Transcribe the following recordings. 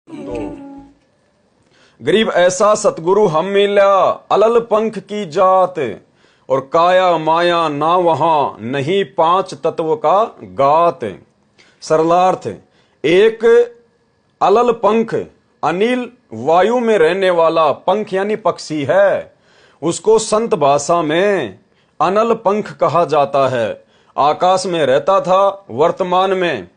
तो गरीब ऐसा सतगुरु हम मिला, अलल पंख की जात, और काया माया ना वहां, नहीं पांच तत्व का गात। सरलार्थ, एक अलल पंख अनिल वायु में रहने वाला पंख यानी पक्षी है, उसको संत भाषा में अनल पंख कहा जाता है। आकाश में रहता था। वर्तमान में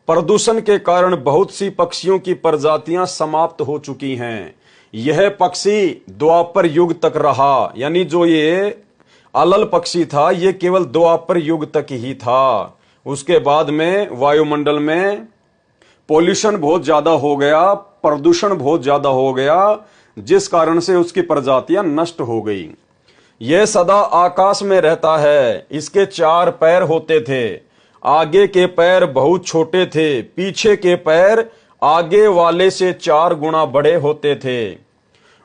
प्रदूषण के कारण बहुत सी पक्षियों की प्रजातियां समाप्त हो चुकी हैं। यह पक्षी द्वापर युग तक रहा, यानी जो ये अलल पक्षी था ये केवल द्वापर युग तक ही था। उसके बाद में वायुमंडल में पोल्यूशन बहुत ज्यादा हो गया, प्रदूषण बहुत ज्यादा हो गया, जिस कारण से उसकी प्रजातियां नष्ट हो गई। यह सदा आकाश में रहता है। इसके 4 पैर होते थे। आगे के पैर बहुत छोटे थे, पीछे के पैर आगे वाले से 4 गुना बड़े होते थे।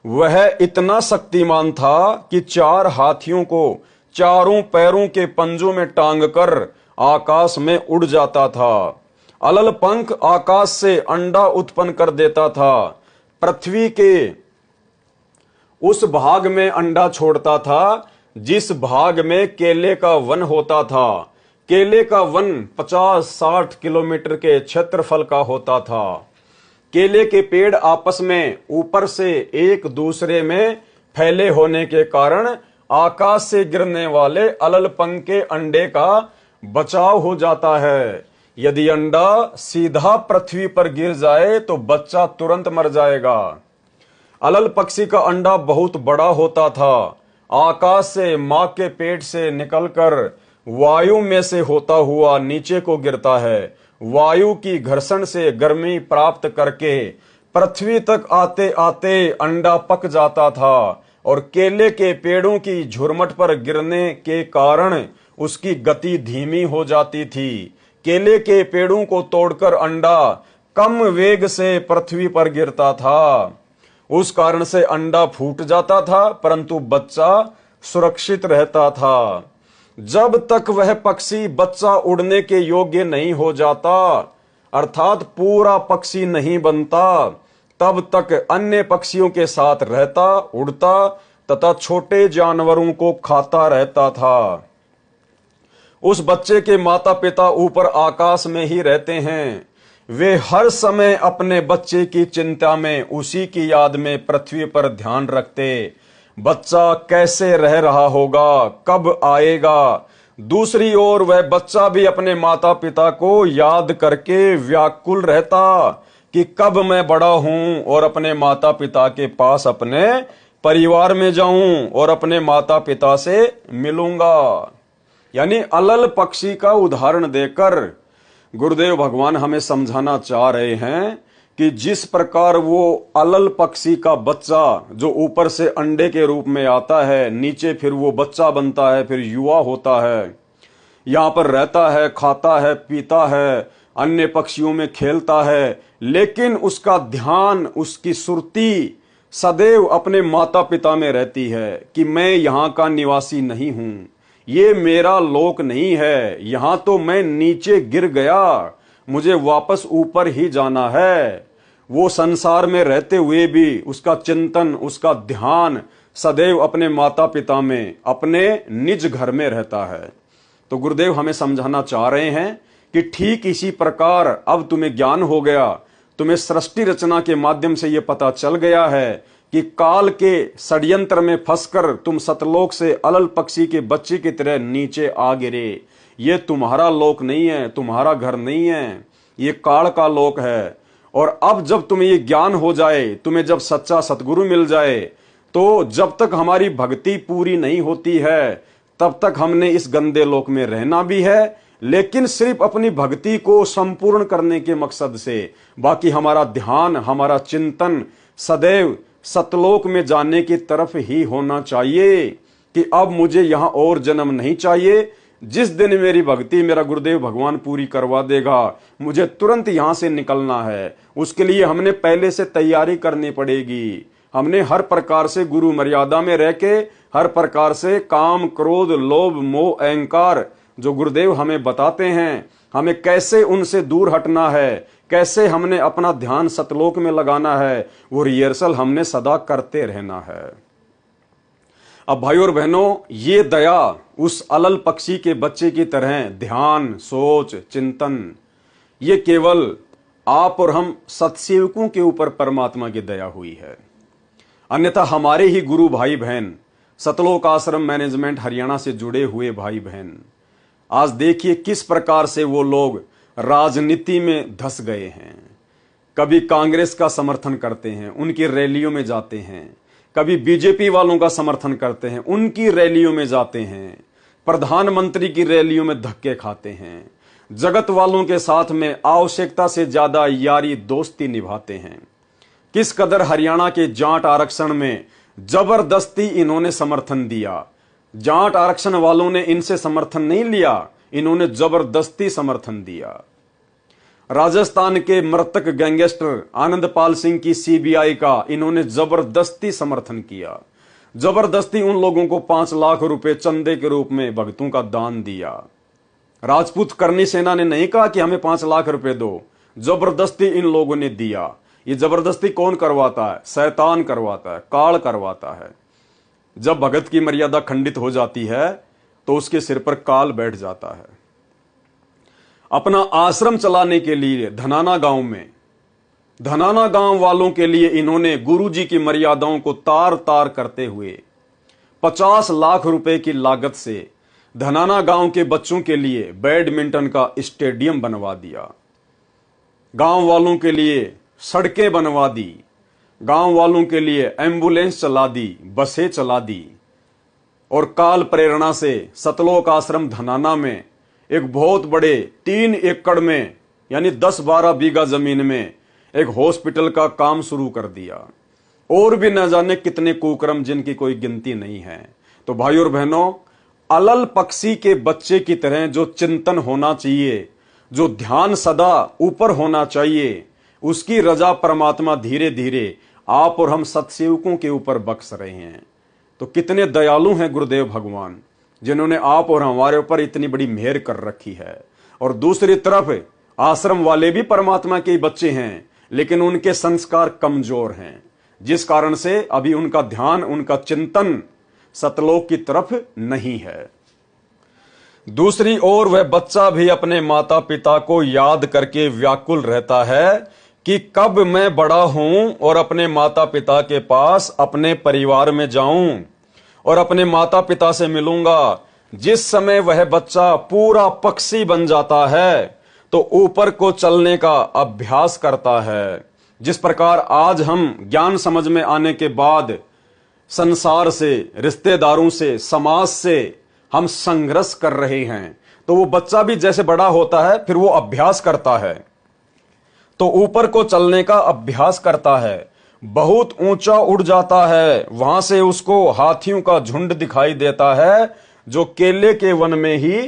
वह इतना शक्तिमान था कि 4 हाथियों को चारों पैरों के पंजों में टांग कर आकाश में उड़ जाता था। अलल पंख आकाश से अंडा उत्पन्न कर देता था। पृथ्वी के उस भाग में अंडा छोड़ता था जिस भाग में केले का वन होता था। केले का वन 50-60 किलोमीटर के क्षेत्रफल का होता था। केले के पेड़ आपस में ऊपर से एक दूसरे में फैले होने के कारण आकाश से गिरने वाले अलल पंख के अंडे का बचाव हो जाता है। यदि अंडा सीधा पृथ्वी पर गिर जाए तो बच्चा तुरंत मर जाएगा। अलल पक्षी का अंडा बहुत बड़ा होता था। आकाश से मां के पेट से निकलकर वायु में से होता हुआ नीचे को गिरता है। वायु की घर्षण से गर्मी प्राप्त करके पृथ्वी तक आते आते अंडा पक जाता था और केले के पेड़ों की झुरमट पर गिरने के कारण उसकी गति धीमी हो जाती थी। केले के पेड़ों को तोड़कर अंडा कम वेग से पृथ्वी पर गिरता था। उस कारण से अंडा फूट जाता था परंतु बच्चा सुरक्षित रहता था। जब तक वह पक्षी बच्चा उड़ने के योग्य नहीं हो जाता, अर्थात पूरा पक्षी नहीं बनता, तब तक अन्य पक्षियों के साथ रहता, उड़ता तथा छोटे जानवरों को खाता रहता था। उस बच्चे के माता पिता ऊपर आकाश में ही रहते हैं। वे हर समय अपने बच्चे की चिंता में, उसी की याद में पृथ्वी पर ध्यान रखते। बच्चा कैसे रह रहा होगा, कब आएगा। दूसरी ओर वह बच्चा भी अपने माता पिता को याद करके व्याकुल रहता कि कब मैं बड़ा हूं और अपने माता पिता के पास अपने परिवार में जाऊं और अपने माता पिता से मिलूंगा। यानी अलल पक्षी का उदाहरण देकर गुरुदेव भगवान हमें समझाना चाह रहे हैं कि जिस प्रकार वो अलल पक्षी का बच्चा जो ऊपर से अंडे के रूप में आता है, नीचे फिर वो बच्चा बनता है, फिर युवा होता है, यहाँ पर रहता है, खाता है, पीता है, अन्य पक्षियों में खेलता है, लेकिन उसका ध्यान, उसकी सुरती सदैव अपने माता पिता में रहती है कि मैं यहाँ का निवासी नहीं हूं, ये मेरा लोक नहीं है, यहां तो मैं नीचे गिर गया, मुझे वापस ऊपर ही जाना है। वो संसार में रहते हुए भी उसका चिंतन, उसका ध्यान सदैव अपने माता पिता में, अपने निज घर में रहता है। तो गुरुदेव हमें समझाना चाह रहे हैं कि ठीक इसी प्रकार अब तुम्हें ज्ञान हो गया, तुम्हें सृष्टि रचना के माध्यम से यह पता चल गया है कि काल के षड्यंत्र में फंसकर तुम सतलोक से अलल पक्षी के बच्चे की तरह नीचे आ गिरे। ये तुम्हारा लोक नहीं है, तुम्हारा घर नहीं है, ये काल का लोक है। और अब जब तुम्हें ये ज्ञान हो जाए, तुम्हें जब सच्चा सतगुरु मिल जाए, तो जब तक हमारी भक्ति पूरी नहीं होती है तब तक हमने इस गंदे लोक में रहना भी है, लेकिन सिर्फ अपनी भक्ति को संपूर्ण करने के मकसद से। बाकी हमारा ध्यान, हमारा चिंतन सदैव सतलोक में जाने की तरफ ही होना चाहिए कि अब मुझे यहां और जन्म नहीं चाहिए। जिस दिन मेरी भक्ति मेरा गुरुदेव भगवान पूरी करवा देगा, मुझे तुरंत यहां से निकलना है। उसके लिए हमने पहले से तैयारी करनी पड़ेगी। हमने हर प्रकार से गुरु मर्यादा में रह के, हर प्रकार से काम, क्रोध, लोभ, मोह, अहंकार जो गुरुदेव हमें बताते हैं, हमें कैसे उनसे दूर हटना है, कैसे हमने अपना ध्यान सतलोक में लगाना है, वो रिहर्सल हमने सदा करते रहना है। अब भाई और बहनों, ये दया उस अलल पक्षी के बच्चे की तरह ध्यान, सोच, चिंतन, ये केवल आप और हम सत्सेवकों के ऊपर परमात्मा की दया हुई है। अन्यथा हमारे ही गुरु भाई बहन, सतलोक आश्रम मैनेजमेंट हरियाणा से जुड़े हुए भाई बहन, आज देखिए किस प्रकार से वो लोग राजनीति में धंस गए हैं। कभी कांग्रेस का समर्थन करते हैं, उनकी रैलियों में जाते हैं, कभी बीजेपी वालों का समर्थन करते हैं, उनकी रैलियों में जाते हैं, प्रधानमंत्री की रैलियों में धक्के खाते हैं, जगत वालों के साथ में आवश्यकता से ज्यादा यारी दोस्ती निभाते हैं। किस कदर हरियाणा के जाट आरक्षण में जबरदस्ती इन्होंने समर्थन दिया। जाट आरक्षण वालों ने इनसे समर्थन नहीं लिया, इन्होंने जबरदस्ती समर्थन दिया। राजस्थान के मृतक गैंगस्टर आनंदपाल सिंह की सीबीआई का इन्होंने जबरदस्ती समर्थन किया। जबरदस्ती उन लोगों को 5 लाख रुपए चंदे के रूप में भक्तों का दान दिया। राजपूत करनी सेना ने नहीं कहा कि हमें 5 लाख रुपए दो, जबरदस्ती इन लोगों ने दिया। ये जबरदस्ती कौन करवाता है? शैतान करवाता है, काल करवाता है। जब भगत की मर्यादा खंडित हो जाती है तो उसके सिर पर काल बैठ जाता है। अपना आश्रम चलाने के लिए धनाना गांव वालों के लिए इन्होंने गुरुजी की मर्यादाओं को तार तार करते हुए 50 लाख रुपए की लागत से धनाना गांव के बच्चों के लिए बैडमिंटन का स्टेडियम बनवा दिया। गांव वालों के लिए सड़कें बनवा दी, गांव वालों के लिए एम्बुलेंस चला दी, बसें चला दी, और काल प्रेरणा से सतलोक आश्रम धनाना में एक बहुत बड़े 3 एकड़ में यानी 10-12 बीघा जमीन में एक हॉस्पिटल का काम शुरू कर दिया। और भी न जाने कितने कुकर्म जिनकी कोई गिनती नहीं है। तो भाई और बहनों, अलल पक्षी के बच्चे की तरह जो चिंतन होना चाहिए, जो ध्यान सदा ऊपर होना चाहिए, उसकी रजा परमात्मा धीरे धीरे आप और हम सत्सेवकों के ऊपर बख्श रहे हैं। तो कितने दयालु हैं गुरुदेव भगवान, जिन्होंने आप और हमारे ऊपर इतनी बड़ी मेहर कर रखी है। और दूसरी तरफ आश्रम वाले भी परमात्मा के बच्चे हैं, लेकिन उनके संस्कार कमजोर हैं, जिस कारण से अभी उनका ध्यान, उनका चिंतन सतलोक की तरफ नहीं है। दूसरी ओर वह बच्चा भी अपने माता पिता को याद करके व्याकुल रहता है कि कब मैं बड़ा हूं और अपने माता पिता के पास, अपने परिवार में जाऊं और अपने माता पिता से मिलूंगा। जिस समय वह बच्चा पूरा पक्षी बन जाता है तो ऊपर को चलने का अभ्यास करता है। जिस प्रकार आज हम ज्ञान समझ में आने के बाद संसार से, रिश्तेदारों से, समाज से हम संघर्ष कर रहे हैं, तो वो बच्चा भी जैसे बड़ा होता है फिर वो अभ्यास करता है, तो ऊपर को चलने का अभ्यास करता है, बहुत ऊंचा उड़ जाता है। वहां से उसको हाथियों का झुंड दिखाई देता है जो केले के वन में ही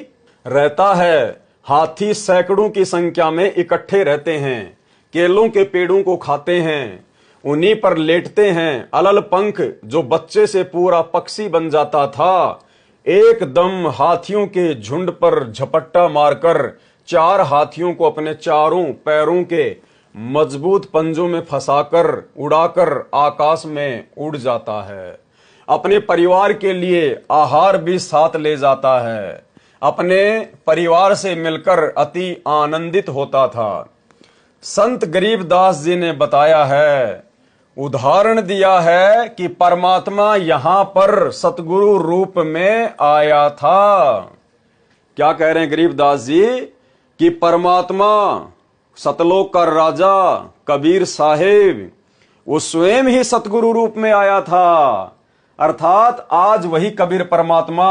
रहता है। हाथी सैकड़ों की संख्या में इकट्ठे रहते हैं, केलों के पेड़ों को खाते हैं, उन्हीं पर लेटते हैं। अलल पंख जो बच्चे से पूरा पक्षी बन जाता था, एकदम हाथियों के झुंड पर झपट्टा मारकर 4 हाथियों को अपने चारों पैरों के मजबूत पंजों में फंसाकर उड़ाकर आकाश में उड़ जाता है। अपने परिवार के लिए आहार भी साथ ले जाता है, अपने परिवार से मिलकर अति आनंदित होता था। संत गरीबदास जी ने बताया है, उदाहरण दिया है कि परमात्मा यहां पर सतगुरु रूप में आया था। क्या कह रहे हैं गरीबदास जी? कि परमात्मा सतलोक का राजा कबीर साहेब वो स्वयं ही सतगुरु रूप में आया था। अर्थात आज वही कबीर परमात्मा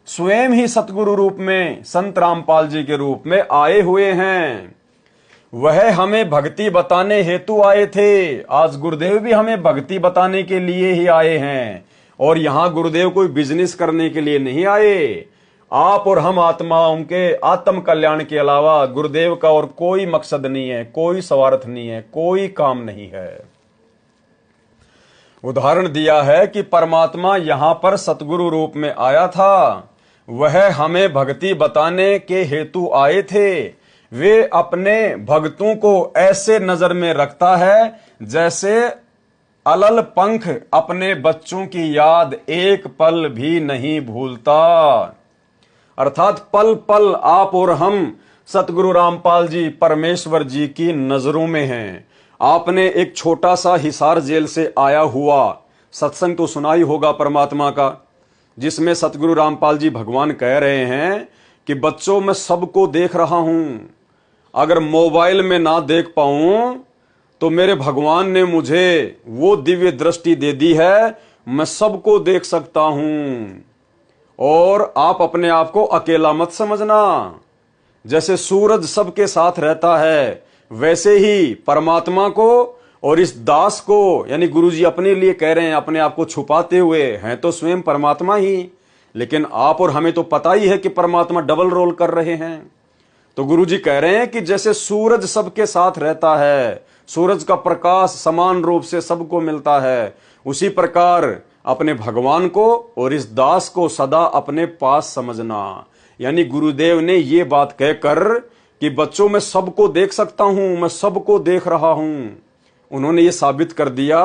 स्वयं ही सतगुरु रूप में संत रामपाल जी के रूप में आए हुए हैं। वह हमें भक्ति बताने हेतु आए थे। आज गुरुदेव भी हमें भक्ति बताने के लिए ही आए हैं, और यहां गुरुदेव कोई बिजनेस करने के लिए नहीं आए। आप और हम आत्माओं के आत्म कल्याण के अलावा गुरुदेव का और कोई मकसद नहीं है, कोई स्वार्थ नहीं है, कोई काम नहीं है। उदाहरण दिया है कि परमात्मा यहां पर सतगुरु रूप में आया था, वह हमें भक्ति बताने के हेतु आए थे। वे अपने भक्तों को ऐसे नजर में रखता है जैसे अलल पंख अपने बच्चों की याद एक पल भी नहीं भूलता। अर्थात पल पल आप और हम सतगुरु रामपाल जी परमेश्वर जी की नजरों में हैं। आपने एक छोटा सा हिसार जेल से आया हुआ सत्संग तो सुना ही होगा परमात्मा का, जिसमें सतगुरु रामपाल जी भगवान कह रहे हैं कि बच्चों मैं सबको देख रहा हूं, अगर मोबाइल में ना देख पाऊं तो मेरे भगवान ने मुझे वो दिव्य दृष्टि दे दी है, मैं सबको देख सकता हूं। और आप अपने आप को अकेला मत समझना। जैसे सूरज सबके साथ रहता है वैसे ही परमात्मा को और इस दास को, यानी गुरुजी अपने लिए कह रहे हैं, अपने आप को छुपाते हुए हैं तो स्वयं परमात्मा ही, लेकिन आप और हमें तो पता ही है कि परमात्मा डबल रोल कर रहे हैं। तो गुरुजी कह रहे हैं कि जैसे सूरज सबके साथ रहता है, सूरज का प्रकाश समान रूप से सबको मिलता है, उसी प्रकार अपने भगवान को और इस दास को सदा अपने पास समझना। यानी गुरुदेव ने ये बात कहकर कि बच्चों मैं सबको देख सकता हूं, मैं सबको देख रहा हूं, उन्होंने ये साबित कर दिया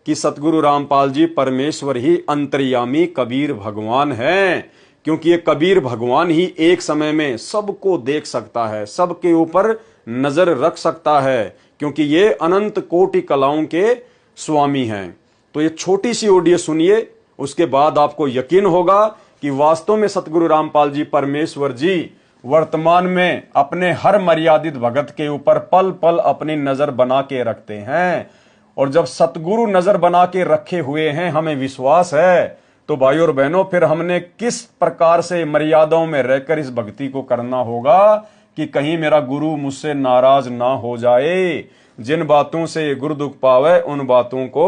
कि सतगुरु रामपाल जी परमेश्वर ही अंतर्यामी कबीर भगवान हैं, क्योंकि ये कबीर भगवान ही एक समय में सबको देख सकता है, सबके ऊपर नजर रख सकता है, क्योंकि ये अनंत कोटि कलाओं के स्वामी हैं। तो ये छोटी सी ऑडियो सुनिए, उसके बाद आपको यकीन होगा कि वास्तव में सतगुरु रामपाल जी परमेश्वर जी वर्तमान में अपने हर मर्यादित भगत के ऊपर पल पल अपनी नजर बना के रखते हैं। और जब सतगुरु नजर बना के रखे हुए हैं, हमें विश्वास है, तो भाई और बहनों फिर हमने किस प्रकार से मर्यादाओं में रहकर इस भक्ति को करना होगा कि कहीं मेरा गुरु मुझसे नाराज ना हो जाए। जिन बातों से गुरु दुख पावे उन बातों को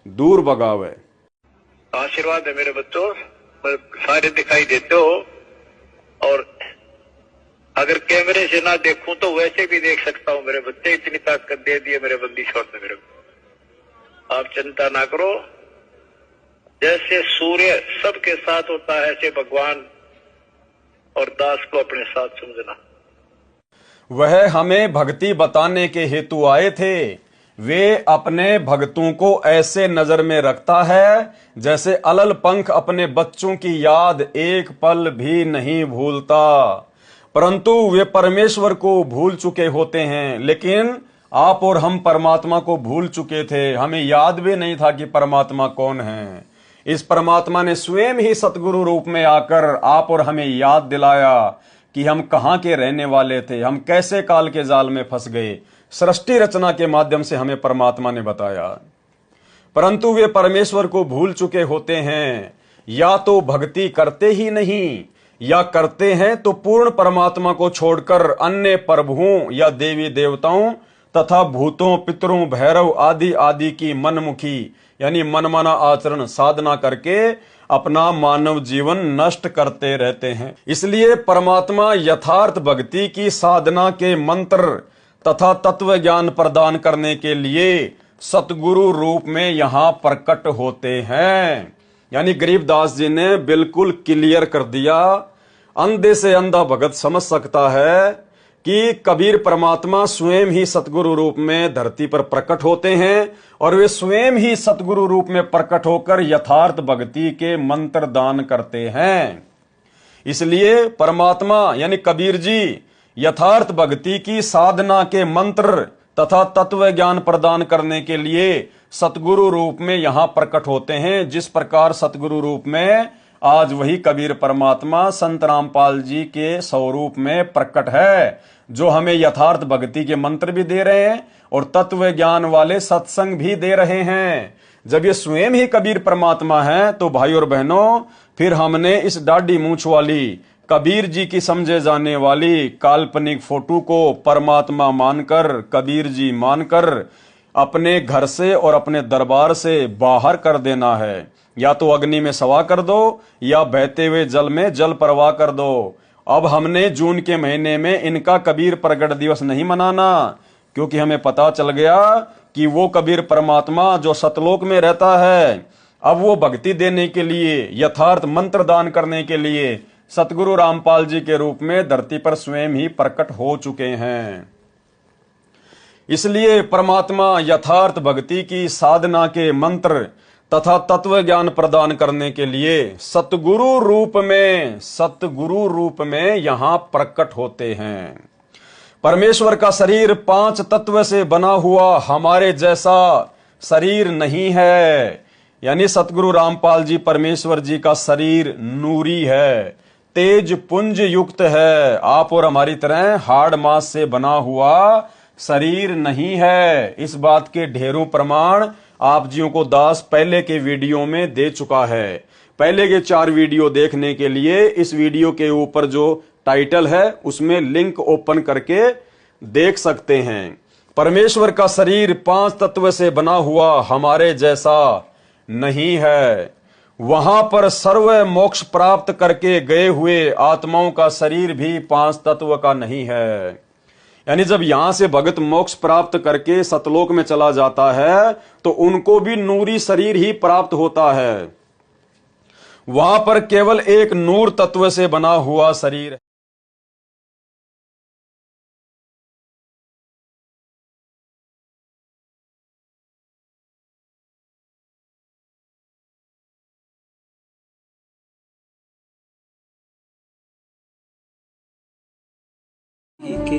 दूर भगावे। आशीर्वाद है मेरे बच्चों, सारे दिखाई देते हो, और अगर कैमरे से ना देखूं तो वैसे भी देख सकता हूं मेरे बच्चे, इतनी ताकत दे दी है मेरे बंदी छोड़ ने मेरे को। आप चिंता ना करो, जैसे सूर्य सबके साथ होता है ऐसे भगवान और दास को अपने साथ समझना। वह हमें भक्ति बताने के हेतु आए थे, वे अपने भक्तों को ऐसे नजर में रखता है जैसे अलल पंख अपने बच्चों की याद एक पल भी नहीं भूलता। परंतु वे परमेश्वर को भूल चुके होते हैं, लेकिन आप और हम परमात्मा को भूल चुके थे, हमें याद भी नहीं था कि परमात्मा कौन है। इस परमात्मा ने स्वयं ही सतगुरु रूप में आकर आप और हमें याद दिलाया कि हम कहाँ के रहने वाले थे, हम कैसे काल के जाल में फंस गए। सृष्टि रचना के माध्यम से हमें परमात्मा ने बताया। परंतु वे परमेश्वर को भूल चुके होते हैं, या तो भक्ति करते ही नहीं, या करते हैं तो पूर्ण परमात्मा को छोड़कर अन्य प्रभुओं या देवी देवताओं तथा भूतों पितरों भैरव आदि आदि की मनमुखी यानी मनमाना आचरण साधना करके अपना मानव जीवन नष्ट करते रहते हैं। इसलिए परमात्मा यथार्थ भक्ति की साधना के मंत्र तथा तत्व ज्ञान प्रदान करने के लिए सतगुरु रूप में यहाँ प्रकट होते हैं। यानी गरीबदास जी ने बिल्कुल क्लियर कर दिया, अंधे से अंधा भगत समझ सकता है कि कबीर परमात्मा स्वयं ही सतगुरु रूप में धरती पर प्रकट होते हैं और वे स्वयं ही सतगुरु रूप में प्रकट होकर यथार्थ भक्ति के मंत्र दान करते हैं। इसलिए परमात्मा यानी कबीर जी यथार्थ भक्ति की साधना के मंत्र तथा तत्व ज्ञान प्रदान करने के लिए सतगुरु रूप में यहाँ प्रकट होते हैं। जिस प्रकार सतगुरु रूप में आज वही कबीर परमात्मा संत रामपाल जी के स्वरूप में प्रकट है, जो हमें यथार्थ भक्ति के मंत्र भी दे रहे हैं और तत्व ज्ञान वाले सत्संग भी दे रहे हैं। जब ये स्वयं ही कबीर परमात्मा है तो भाई और बहनों, फिर हमने इस डाढ़ी मूंछ वाली कबीर जी की समझे जाने वाली काल्पनिक फोटो को परमात्मा मानकर, कबीर जी मानकर अपने घर से और अपने दरबार से बाहर कर देना है। या तो अग्नि में सवा कर दो या बहते हुए जल में जल प्रवाह कर दो। अब हमने जून के महीने में इनका कबीर प्रगट दिवस नहीं मनाना, क्योंकि हमें पता चल गया कि वो कबीर परमात्मा जो सतलोक में रहता है, अब वो भक्ति देने के लिए, यथार्थ मंत्र दान करने के लिए सतगुरु रामपाल जी के रूप में धरती पर स्वयं ही प्रकट हो चुके हैं। इसलिए परमात्मा यथार्थ भक्ति की साधना के मंत्र तथा तत्व ज्ञान प्रदान करने के लिए सतगुरु रूप में यहां प्रकट होते हैं। परमेश्वर का शरीर 5 तत्व से बना हुआ हमारे जैसा शरीर नहीं है। यानी सतगुरु रामपाल जी परमेश्वर जी का शरीर नूरी है, तेज पुंज युक्त है। आप और हमारी तरह हाड़ मांस से बना हुआ शरीर नहीं है। इस बात के ढेरों प्रमाण आप जियों को दास पहले के वीडियो में दे चुका है। पहले के 4 वीडियो देखने के लिए इस वीडियो के ऊपर जो टाइटल है उसमें लिंक ओपन करके देख सकते हैं। परमेश्वर का शरीर 5 तत्व से बना हुआ हमारे जैसा नहीं है। वहां पर सर्व मोक्ष प्राप्त करके गए हुए आत्माओं का शरीर भी 5 तत्व का नहीं है। यानी जब यहां से भगत मोक्ष प्राप्त करके सतलोक में चला जाता है तो उनको भी नूरी शरीर ही प्राप्त होता है। वहां पर केवल एक नूर तत्व से बना हुआ शरीर है। के